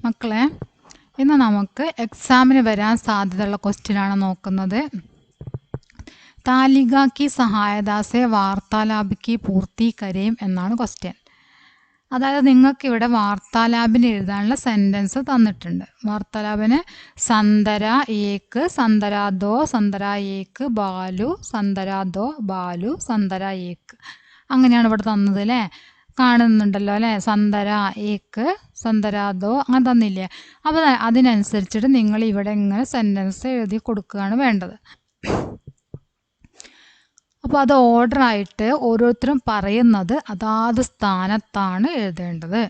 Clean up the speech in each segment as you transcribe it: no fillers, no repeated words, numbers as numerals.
മക്കളെ, ഇന്ന് നമുക്ക് എക്സാമിന് വരാൻ സാധ്യതയുള്ള ക്വസ്റ്റ്യനാണ് നോക്കുന്നത്. താലിക കി സഹായത സെ വാർത്താലാപ് കി പൂർത്തി കരേം എന്നാണ് ക്വസ്റ്റ്യൻ. അതായത് നിങ്ങൾക്കിവിടെ വാർത്താലാപിന് എഴുതാനുള്ള സെൻറ്റൻസ് തന്നിട്ടുണ്ട്. വാർത്താലാപിന് സന്തര ഏക്ക്, സന്തര ദോ, സന്തര ഏക്ക്, ബാലു, സന്തര ദോ, ബാലു, സന്തര ഏക്ക്. അങ്ങനെയാണ് ഇവിടെ തന്നത് അല്ലേ? കാണുന്നുണ്ടല്ലോ അല്ലേ? സന്തര ഏക്ക്, സന്തര ദോ, അങ്ങനെ തന്നില്ലേ? അപ്പോൾ അതിനനുസരിച്ചിട്ട് നിങ്ങൾ ഇവിടെ ഇങ്ങനെ സെൻറ്റൻസ് എഴുതി കൊടുക്കുകയാണ് വേണ്ടത്. അപ്പോൾ അത് ഓർഡറായിട്ട് ഓരോരുത്തരും പറയുന്നത് അതാത് സ്ഥാനത്താണ് എഴുതേണ്ടത്.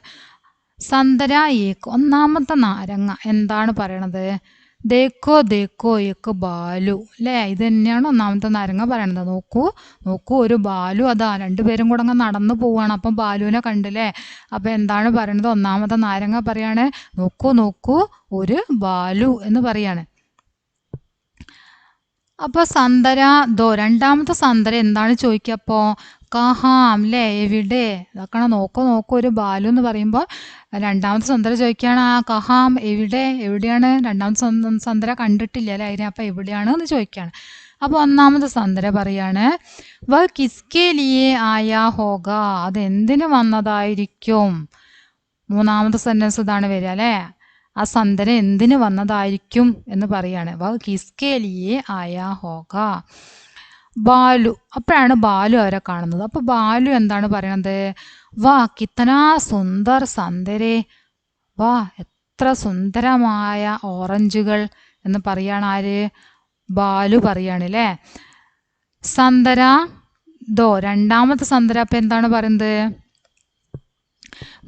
സന്തര ഏക്ക്, ഒന്നാമത്തെ നാരങ്ങ എന്താണ് പറയണത്? ദേക്കോ ദേക്കോ ഏക്ക് ബാലു അല്ലേ? ഇത് തന്നെയാണ് ഒന്നാമത്തെ നാരങ്ങ പറയണത്. നോക്കൂ നോക്കൂ, ഒരു ബാലു അതാ രണ്ടുപേരും കൂടെ അങ്ങ് നടന്നു പോവുകയാണ്. അപ്പം ബാലുവിനെ കണ്ടില്ലേ? അപ്പം എന്താണ് പറയണത്? ഒന്നാമത്തെ നാരങ്ങ പറയാണ് നോക്കൂ നോക്കൂ ഒരു ബാലു എന്ന് പറയാണ്. അപ്പോൾ സന്തര ദോ, രണ്ടാമത്തെ സന്തര എന്താണ് ചോദിക്കുക? അപ്പോൾ കഹാം അല്ലേ? എവിടെ? ഇതൊക്കെ നോക്കൂ നോക്കൂ ഒരു ബാലു എന്ന് പറയുമ്പോൾ രണ്ടാമത്തെ സന്തര ചോദിക്കുകയാണ് ആ കഹാം എവിടെ? എവിടെയാണ്? രണ്ടാമത്തെ സന്തര കണ്ടിട്ടില്ല അല്ലേ? അതിനെ അപ്പം എവിടെയാണ് എന്ന് ചോദിക്കുകയാണ്. അപ്പോൾ ഒന്നാമത്തെ സന്തര പറയാണ് വ കിസ്കെ ലിയേ ആയാ ഹോഗ, അത് എന്തിനു വന്നതായിരിക്കും? മൂന്നാമത്തെ സെൻറ്റൻസ് ഇതാണ് വരിക അല്ലേ? ആ സന്തര എന്തിനു വന്നതായിരിക്കും എന്ന് പറയാണ്. വ കിസ്കെ ലിയേ ആയാ ഹോഗ ബാലു. അപ്പോഴാണ് ബാലു അവരെ കാണുന്നത്. അപ്പോൾ ബാലു എന്താണ് പറയണത്? വാ കിത്തനാ സുന്ദർ സന്തരേ, വാ എത്ര സുന്ദരമായ ഓറഞ്ചുകൾ എന്ന് പറയാണ്. ആര്? ബാലു പറയാണ് അല്ലേ? സന്തര ദോ, രണ്ടാമത്തെ സന്തര അപ്പം എന്താണ് പറയുന്നത്?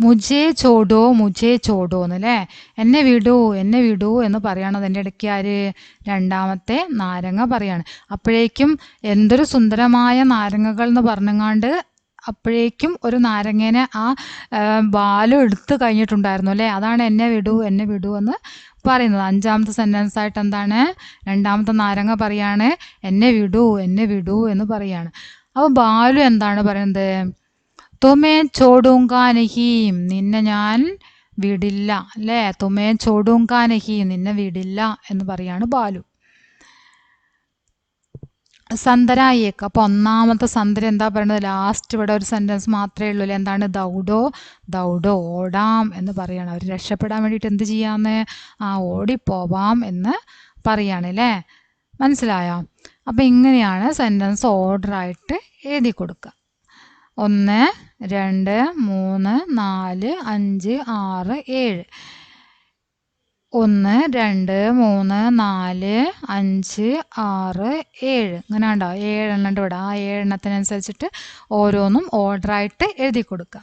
മുജേ ചോടോ എന്നല്ലേ? എന്നെ വിടൂ എന്നെ വിടൂ എന്ന് പറയണത്. എൻ്റെ ഇടയ്ക്ക് ആര്? രണ്ടാമത്തെ നാരങ്ങ പറയാണ്. അപ്പോഴേക്കും എന്തൊരു സുന്ദരമായ നാരങ്ങകൾ എന്ന് പറഞ്ഞങ്ങാണ്ട് അപ്പോഴേക്കും ഒരു നാരങ്ങേനെ ആ ബാലു എടുത്ത് കഴിഞ്ഞിട്ടുണ്ടായിരുന്നു അല്ലേ? അതാണ് എന്നെ വിടൂ എന്ന് പറയുന്നത്. അഞ്ചാമത്തെ സെൻറ്റൻസ് ആയിട്ട് എന്താണ്? രണ്ടാമത്തെ നാരങ്ങ പറയാണ് എന്നെ വിടൂ എന്ന് പറയാണ്. അപ്പോൾ ബാലു എന്താണ് പറയുന്നത്? തുമേ ചോടൂങ്കാ നഹീം, നിന്നെ ഞാൻ വിടില്ല അല്ലേ? തുമേ ചോടൂങ്കാ നഹീം, നിന്നെ വിടില്ല എന്ന് പറയാണ് ബാലു. സന്തര ഏക്ക്, അപ്പോൾ ഒന്നാമത്തെ സന്തര എന്താ പറയുന്നത്? ലാസ്റ്റ് ഇവിടെ ഒരു സെൻറ്റൻസ് മാത്രമേ ഉള്ളൂ അല്ലേ? എന്താണ്? ദൗഡോ ഓടാം എന്ന് പറയാണ്. അവർ രക്ഷപ്പെടാൻ വേണ്ടിയിട്ട് എന്ത് ചെയ്യാന്ന്? ഓടിപ്പോവാം എന്ന് പറയാണ് അല്ലേ? മനസ്സിലായോ? അപ്പം ഇങ്ങനെയാണ് സെൻറ്റൻസ് ഓർഡറായിട്ട് എഴുതി കൊടുക്കുക. 1 2 3 4 5 6 7. 1 2 3 4 5 6 7 ഇങ്ങനെ ഉണ്ടോ? 7 എണ്ണം ഉണ്ട് ഇവിടെ. ആ 7 എണ്ണത്തിനനുസരിച്ചിട്ട് ഓരോന്നും ഓർഡറായിട്ട് എഴുതി കൊടുക്കുക.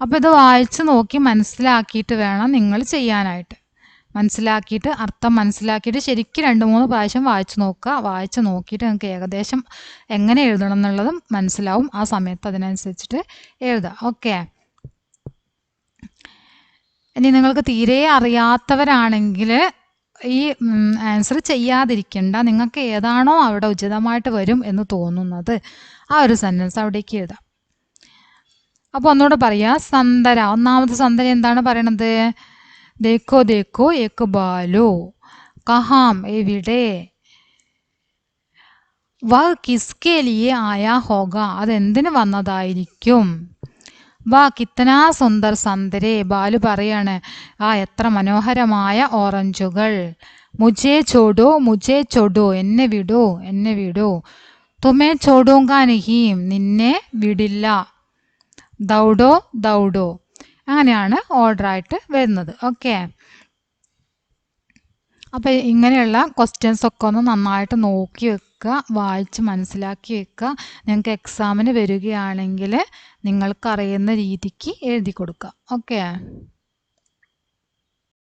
അപ്പോൾ ഇത് വായിച്ച് നോക്കി മനസ്സിലാക്കിയിട്ട് വേണം നിങ്ങൾ ചെയ്യാനായിട്ട്. മനസ്സിലാക്കിയിട്ട് അർത്ഥം മനസ്സിലാക്കിയിട്ട് ശരിക്കും 2-3 പ്രാവശ്യം വായിച്ച് നോക്കുക. വായിച്ച് നോക്കിയിട്ട് നിങ്ങൾക്ക് ഏകദേശം എങ്ങനെ എഴുതണം എന്നുള്ളതും മനസ്സിലാവും. ആ സമയത്ത് അതിനനുസരിച്ചിട്ട് എഴുതുക. ഓക്കെ. ഇനി നിങ്ങൾക്ക് തീരെ അറിയാത്തവരാണെങ്കിൽ ഈ ആൻസർ ചെയ്യാതിരിക്കേണ്ട. നിങ്ങൾക്ക് ഏതാണോ അവിടെ ഉചിതമായിട്ട് വരും എന്ന് തോന്നുന്നത് ആ ഒരു സെൻറ്റൻസ് അവിടേക്ക് എഴുതാം. അപ്പോൾ ഒന്നുകൂടെ പറയാം. സന്തര, ഒന്നാമത്തെ സന്തര എന്താണ് പറയണത്? ദേക്കോ ദേക്കോ ഏക്ക് ബാലു, കഹാം എവിടെ, വ കിസ്കെ ലിയേ ആയാ ഹോഗ, അതെന്തിനു വന്നതായിരിക്കും. വാ കിത്തനാ സുന്ദർ സന്തരേ, ബാലു പറയാണ് എത്ര മനോഹരമായ ഓറഞ്ചുകൾ. മുജേ ചോടോ, എന്നെ വിടൂ. തുമേ ചോടൂങ്കാ നഹീം, നിന്നെ വിടില്ല. ദൗഡോ, അങ്ങനെയാണ് ഓർഡറായിട്ട് വരുന്നത്. ഓക്കെ. അപ്പോൾ ഇങ്ങനെയുള്ള ക്വസ്റ്റ്യൻസ് ഒക്കെ ഒന്ന് നന്നായിട്ട് നോക്കി വെക്കുക, വായിച്ച് മനസ്സിലാക്കി വെക്കുക. നിങ്ങൾക്ക് എക്സാമിന് വരികയാണെങ്കിൽ നിങ്ങൾക്കറിയുന്ന രീതിക്ക് എഴുതി കൊടുക്കുക. ഓക്കെ.